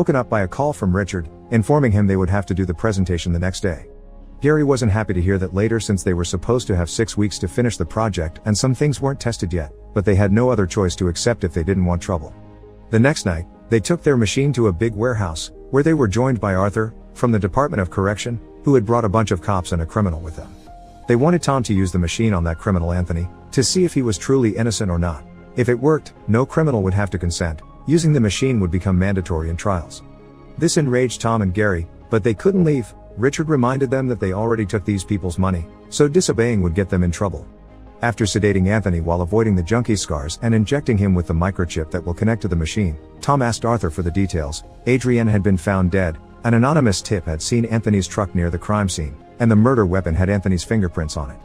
woken up by a call from Richard, informing him they would have to do the presentation the next day. Gary wasn't happy to hear that later, since they were supposed to have 6 weeks to finish the project and some things weren't tested yet, but they had no other choice to accept if they didn't want trouble. The next night, they took their machine to a big warehouse, where they were joined by Arthur, from the Department of Correction, who had brought a bunch of cops and a criminal with them. They wanted Tom to use the machine on that criminal Anthony, to see if he was truly innocent or not. If it worked, no criminal would have to consent. Using the machine would become mandatory in trials. This enraged Tom and Gary, but they couldn't leave. Richard reminded them that they already took these people's money, so disobeying would get them in trouble. After sedating Anthony while avoiding the junkie's scars and injecting him with the microchip that will connect to the machine, Tom asked Arthur for the details. Adrienne had been found dead. An anonymous tip had seen Anthony's truck near the crime scene, and the murder weapon had Anthony's fingerprints on it.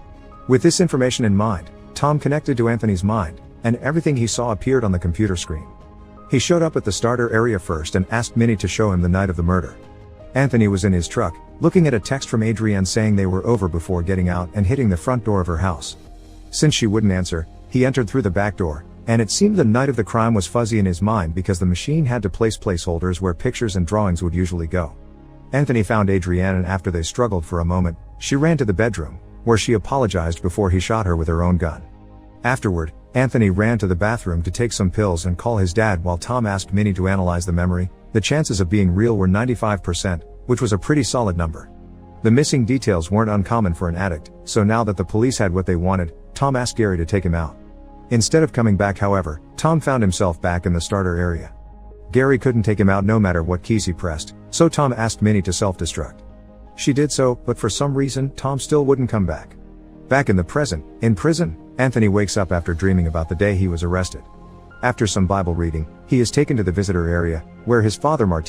With this information in mind, Tom connected to Anthony's mind, and everything he saw appeared on the computer screen. He showed up at the starter area first and asked Minnie to show him the night of the murder. Anthony was in his truck, looking at a text from Adrienne saying they were over before getting out and hitting the front door of her house. Since she wouldn't answer, he entered through the back door, and it seemed the night of the crime was fuzzy in his mind because the machine had to place placeholders where pictures and drawings would usually go. Anthony found Adrienne, and after they struggled for a moment, she ran to the bedroom, where she apologized before he shot her with her own gun. Afterward, Anthony ran to the bathroom to take some pills and call his dad while Tom asked Minnie to analyze the memory. The chances of being real were 95%, which was a pretty solid number. The missing details weren't uncommon for an addict, so now that the police had what they wanted, Tom asked Gary to take him out. Instead of coming back, however, Tom found himself back in the starter area. Gary couldn't take him out no matter what keys he pressed, so Tom asked Minnie to self-destruct. She did so, but for some reason, Tom still wouldn't come back. Back in the present, in prison, Anthony wakes up after dreaming about the day he was arrested. After some Bible reading, he is taken to the visitor area, where his father Martin